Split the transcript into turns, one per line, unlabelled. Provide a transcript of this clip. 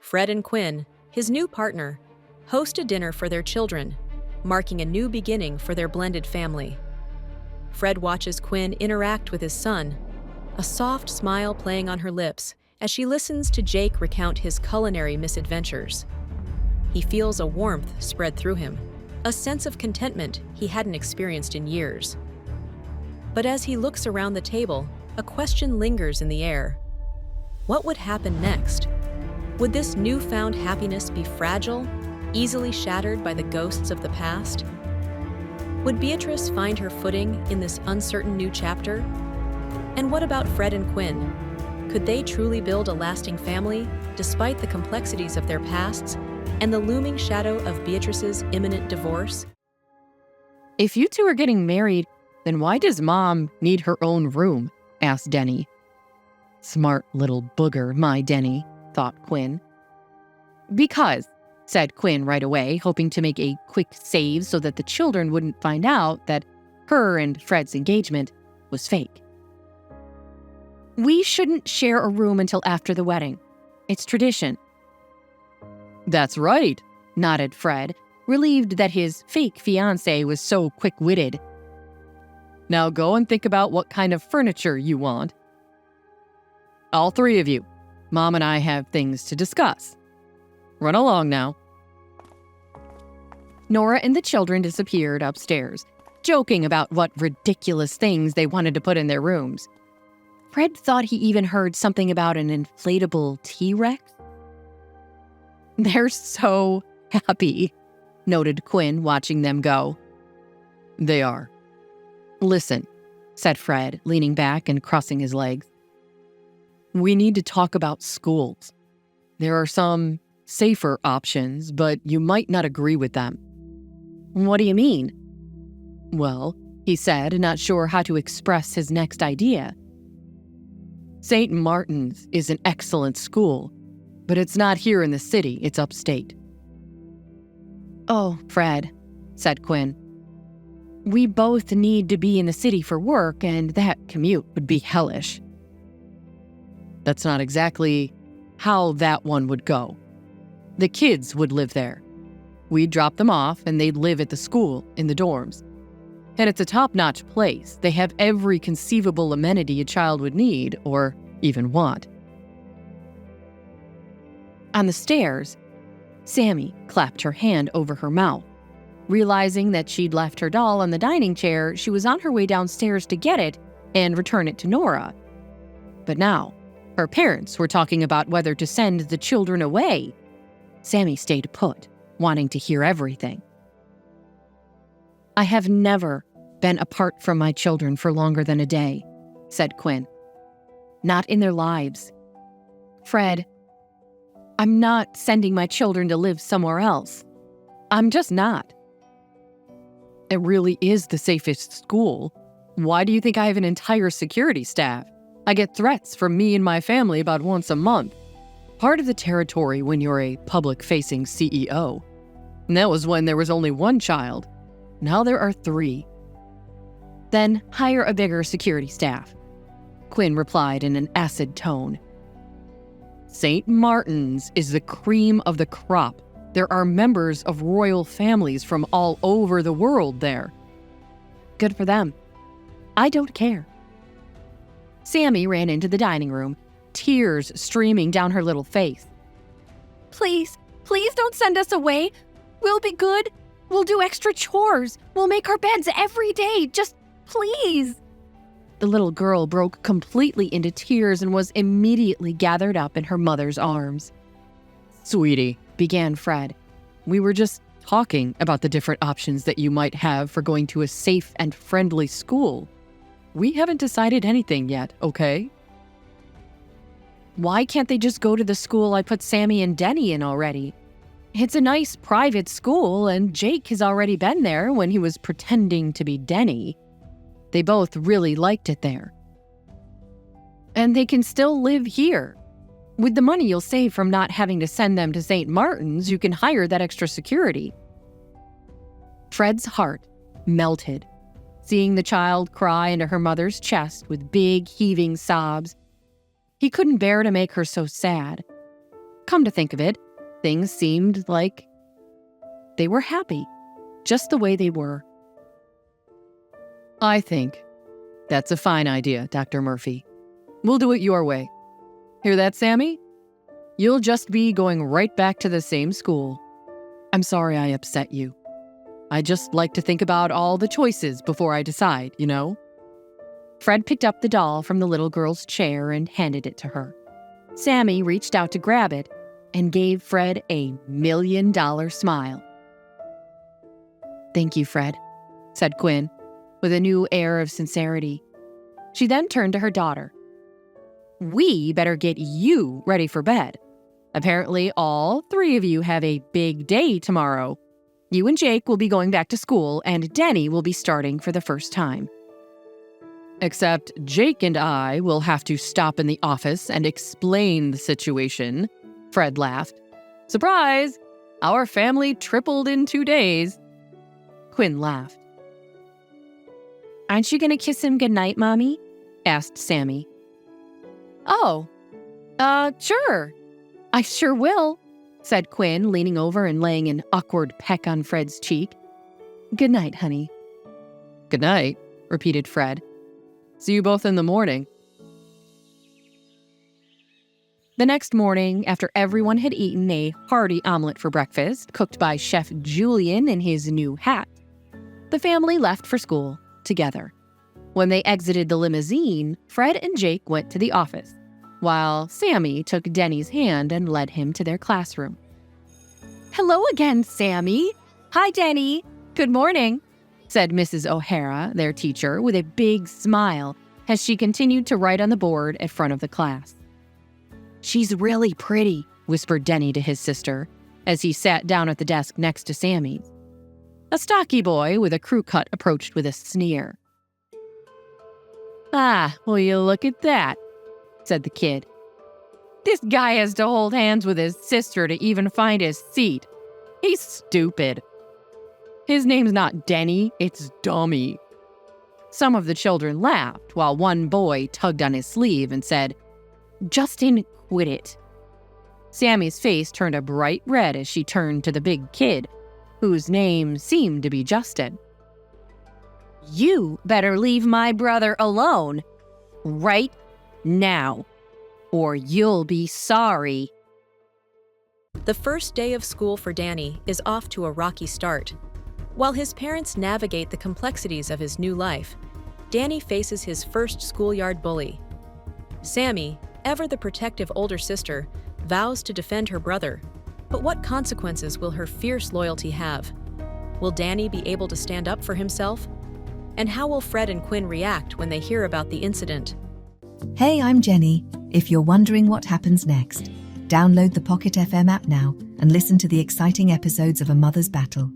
Fred and Quinn, his new partner, host a dinner for their children, marking a new beginning for their blended family. Fred watches Quinn interact with his son, a soft smile playing on her lips as she listens to Jake recount his culinary misadventures. He feels a warmth spread through him, a sense of contentment he hadn't experienced in years. But as he looks around the table, a question lingers in the air. What would happen next? Would this newfound happiness be fragile, easily shattered by the ghosts of the past? Would Beatrice find her footing in this uncertain new chapter? And what about Fred and Quinn? Could they truly build a lasting family, despite the complexities of their pasts and the looming shadow of Beatrice's imminent divorce?
If you two are getting married, then why does Mom need her own room? Asked Denny. Smart little booger, my Denny, thought Quinn. Because, said Quinn right away, hoping to make a quick save so that the children wouldn't find out that her and Fred's engagement was fake. We shouldn't share a room until after the wedding. It's tradition. That's right, nodded Fred, relieved that his fake fiancé was so quick-witted. Now go and think about what kind of furniture you want. All three of you. Mom and I have things to discuss. Run along now. Nora and the children disappeared upstairs, joking about what ridiculous things they wanted to put in their rooms. Fred thought he even heard something about an inflatable T-Rex. They're so happy, noted Quinn, watching them go. They are. Listen, said Fred, leaning back and crossing his legs. We need to talk about schools. There are some safer options, but you might not agree with them. What do you mean? Well, he said, not sure how to express his next idea. St. Martin's is an excellent school, but it's not here in the city, it's upstate. Oh, Fred, said Quinn. We both need to be in the city for work, and that commute would be hellish. That's not exactly how that one would go. The kids would live there. We'd drop them off, and they'd live at the school in the dorms. And it's a top-notch place. They have every conceivable amenity a child would need or even want. On the stairs, Sammy clapped her hand over her mouth. Realizing that she'd left her doll on the dining chair, she was on her way downstairs to get it and return it to Nora. But now, her parents were talking about whether to send the children away. Sammy stayed put, wanting to hear everything. I have never been apart from my children for longer than a day, said Quinn. Not in their lives. Fred, I'm not sending my children to live somewhere else. I'm just not. It really is the safest school. Why do you think I have an entire security staff? I get threats from me and my family about once a month. Part of the territory when you're a public-facing CEO. And that was when there was only one child. Now there are 3. Then hire a bigger security staff, Quinn replied in an acid tone. St. Martin's is the cream of the crop. There are members of royal families from all over the world there. Good for them. I don't care. Sammy ran into the dining room, tears streaming down her little face. Please don't send us away. We'll be good. We'll do extra chores. We'll make our beds every day. Just please. The little girl broke completely into tears and was immediately gathered up in her mother's arms. Sweetie, began Fred, we were just talking about the different options that you might have for going to a safe and friendly school. We haven't decided anything yet, okay? Why can't they just go to the school I put Sammy and Denny in already? It's a nice private school, and Jake has already been there when he was pretending to be Denny. They both really liked it there. And they can still live here. With the money you'll save from not having to send them to St. Martin's, you can hire that extra security. Fred's heart melted, seeing the child cry into her mother's chest with big, heaving sobs. He couldn't bear to make her so sad. Come to think of it, things seemed like they were happy, just the way they were. I think that's a fine idea, Dr. Murphy. We'll do it your way. Hear that, Sammy? You'll just be going right back to the same school. I'm sorry I upset you. I just like to think about all the choices before I decide, you know? Fred picked up the doll from the little girl's chair and handed it to her. Sammy reached out to grab it and gave Fred a $1 million smile. Thank you, Fred, said Quinn, with a new air of sincerity. She then turned to her daughter. We better get you ready for bed. Apparently, all 3 of you have a big day tomorrow. You and Jake will be going back to school, and Denny will be starting for the first time. Except Jake and I will have to stop in the office and explain the situation, Fred laughed. Surprise! Our family tripled in 2 days. Quinn laughed. Aren't you going to kiss him goodnight, Mommy? Asked Sammy. Oh, sure. I sure will, said Quinn, leaning over and laying an awkward peck on Fred's cheek. Good night, honey. Good night, repeated Fred. See you both in the morning. The next morning, after everyone had eaten a hearty omelet for breakfast, cooked by Chef Julian in his new hat, the family left for school together. When they exited the limousine, Fred and Jake went to the office, while Sammy took Denny's hand and led him to their classroom. Hello again, Sammy. Hi, Denny. Good morning, said Mrs. O'Hara, their teacher, with a big smile as she continued to write on the board in front of the class. She's really pretty, whispered Denny to his sister as he sat down at the desk next to Sammy's. A stocky boy with a crew cut approached with a sneer. Ah, will you look at that, said the kid. This guy has to hold hands with his sister to even find his seat. He's stupid. His name's not Denny, it's Dummy. Some of the children laughed while one boy tugged on his sleeve and said, Justin, quit it. Sammy's face turned a bright red as she turned to the big kid, whose name seemed to be Justin. You better leave my brother alone right now, or you'll be sorry.
The first day of school for Danny is off to a rocky start. While his parents navigate the complexities of his new life, Danny faces his first schoolyard bully. Sammy, ever the protective older sister, vows to defend her brother. But what consequences will her fierce loyalty have? Will Danny be able to stand up for himself? And how will Fred and Quinn react when they hear about the incident?
Hey, I'm Jenny. If you're wondering what happens next, download the Pocket FM app now and listen to the exciting episodes of A Mother's Battle.